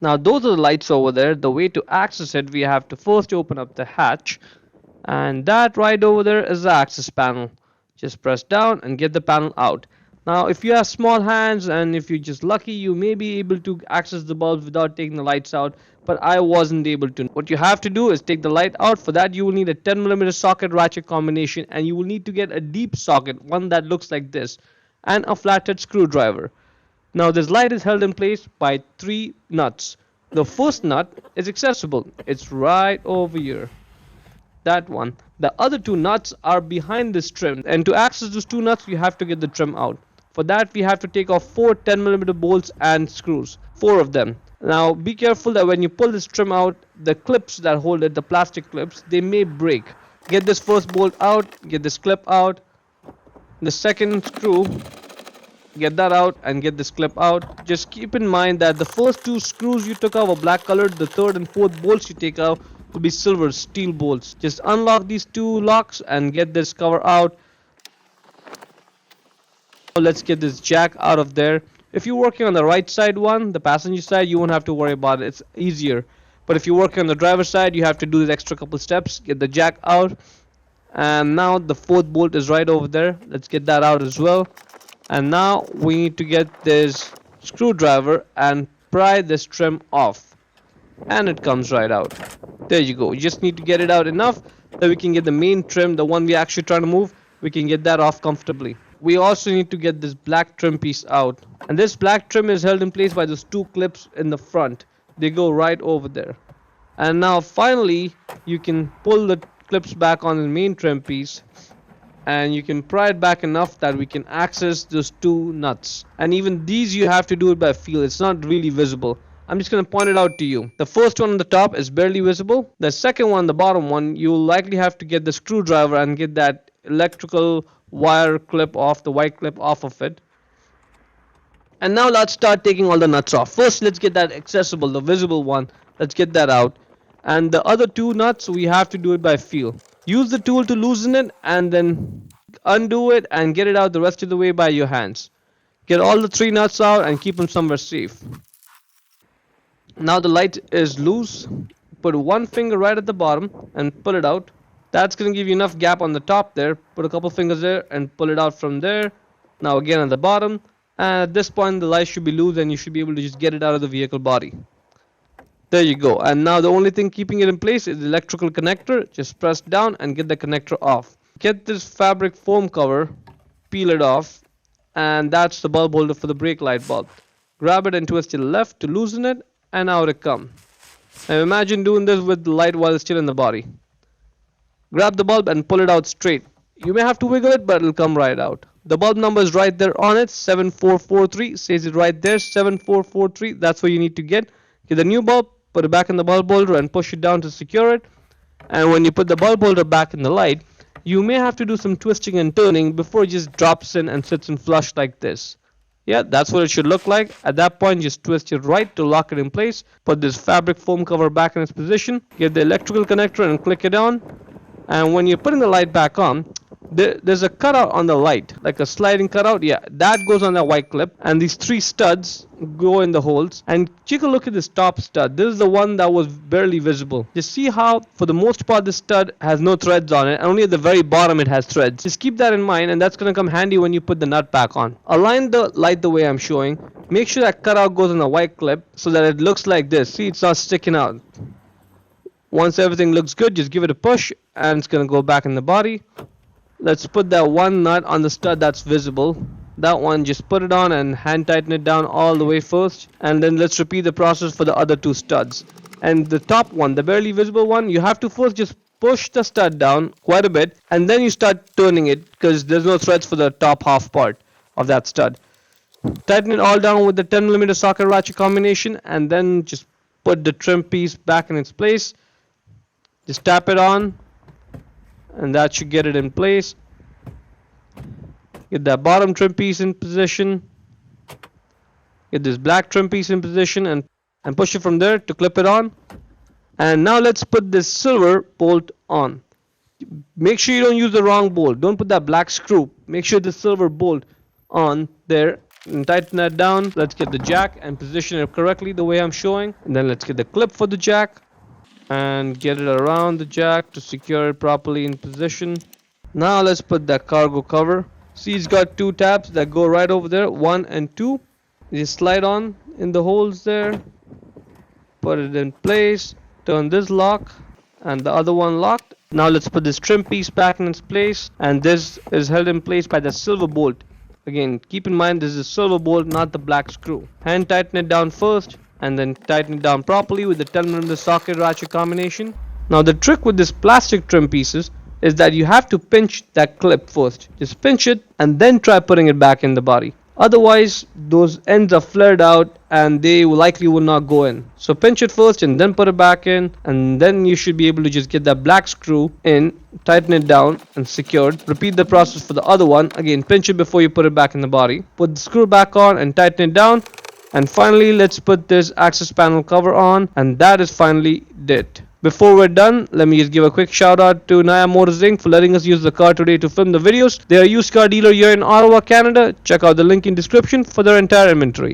Now those are the lights over there. The way to access it, we have to first open up the hatch, and that right over there is the access panel. Just press down and get the panel out. Now if you have small hands and if you're just lucky, you may be able to access the bulbs without taking the lights out, but I wasn't able to. What you have to do is take the light out. For that you will need a 10mm socket ratchet combination, and you will need to get a deep socket, one that looks like this, and a flathead screwdriver. Now this light is held in place by 3 nuts. The first nut is accessible. It's right over here. That one. The other 2 nuts are behind this trim, and to access those 2 nuts you have to get the trim out. For that we have to take off 4 10mm bolts and screws. 4 of them. Now be careful that when you pull this trim out, the clips that hold it, the plastic clips, they may break. Get this first bolt out, get this clip out, the second screw, get that out, and get this clip out. Just keep in mind that the first 2 screws you took out were black colored. The third and fourth bolts you take out will be silver steel bolts. Just unlock these 2 locks and get this cover out. Now let's get this jack out of there. If you're working on the right side one, the passenger side, you won't have to worry about it. It's easier. But if you're working on the driver's side, you have to do this extra couple steps. Get the jack out. And now the fourth bolt is right over there. Let's get that out as well. And now we need to get this screwdriver and pry this trim off, and it comes right out. There you go. You just need to get it out enough that we can get the main trim, the one we actually trying to move, we can get that off comfortably. We also need to get this black trim piece out, and this black trim is held in place by those 2 clips in the front. They go right over there. And now finally you can pull the clips back on the main trim piece, and you can pry it back enough that we can access those 2 nuts. And even these you have to do it by feel. It's not really visible. I'm just going to point it out to you. The first one on the top is barely visible. The second one, the bottom one, you will likely have to get the screwdriver and get that electrical wire clip off, the white clip off of it. And now let's start taking all the nuts off. First let's get that accessible, the visible one. Let's get that out. And the other 2 nuts, we have to do it by feel. Use the tool to loosen it and then undo it and get it out the rest of the way by your hands. Get all the 3 nuts out and keep them somewhere safe. Now the light is loose. Put one finger right at the bottom and pull it out. That's going to give you enough gap on the top there. Put a couple fingers there and pull it out from there. Now again at the bottom. And at this point the light should be loose and you should be able to just get it out of the vehicle body. There you go. And now the only thing keeping it in place is the electrical connector. Just press down and get the connector off. Get this fabric foam cover, peel it off, and that's the bulb holder for the brake light bulb. Grab it and twist it left to loosen it, and out it comes. Now imagine doing this with the light while it's still in the body. Grab the bulb and pull it out straight. You may have to wiggle it, but it'll come right out. The bulb number is right there on it, 7443, says it right there, 7443, that's what you need to get. Get the new bulb, put it back in the bulb holder and push it down to secure it. And when you put the bulb holder back in the light, you may have to do some twisting and turning before it just drops in and sits in flush like this. Yeah, that's what it should look like. At that point, just twist it right to lock it in place. Put this fabric foam cover back in its position. Get the electrical connector and click it on. And when you're putting the light back on, there's a cutout on the light, like a sliding cutout. Yeah, that goes on that white clip, and these 3 studs go in the holes. And take a look at this top stud. This is the one that was barely visible. Just see how for the most part this stud has no threads on it, and only at the very bottom it has threads. Just keep that in mind, and that's going to come handy when you put the nut back on. Align the light the way I'm showing. Make sure that cutout goes on the white clip so that it looks like this. See, it's not sticking out. Once everything looks good, just give it a push and it's going to go back in the body. Let's put that one nut on the stud that's visible. That one, just put it on and hand tighten it down all the way first. And then let's repeat the process for the other 2 studs. And the top one, the barely visible one, you have to first just push the stud down quite a bit. And then you start turning it because there's no threads for the top half part of that stud. Tighten it all down with the 10mm socket ratchet combination. And then just put the trim piece back in its place. Just tap it on. And that should get it in place. Get that bottom trim piece in position. Get this black trim piece in position and push it from there to clip it on. And now let's put this silver bolt on. Make sure you don't use the wrong bolt. Don't put that black screw. Make sure the silver bolt on there. and tighten that down. Let's get the jack and position it correctly the way I'm showing. And then let's get the clip for the jack and get it around the jack to secure it properly in position. Now let's put that cargo cover. See, it's got two tabs that go right over there, 1 and 2. You slide on in the holes there, put it in place, turn this lock and the other one locked. Now let's put this trim piece back in its place, and this is held in place by the silver bolt. Again, keep in mind this is silver bolt, not the black screw. Hand tighten it down first and then tighten it down properly with the 10mm socket ratchet combination. Now the trick with this plastic trim pieces is that you have to pinch that clip first. Just pinch it and then try putting it back in the body. Otherwise, those ends are flared out and they likely will not go in. So pinch it first and then put it back in, and then you should be able to just get that black screw in, tighten it down and secured. Repeat the process for the other one. Again, pinch it before you put it back in the body. Put the screw back on and tighten it down. And finally, let's put this access panel cover on, and that is finally it. Before we're done, let me just give a quick shout out to Naya Motors Inc. for letting us use the car today to film the videos. They are a used car dealer here in Ottawa, Canada. Check out the link in description for their entire inventory.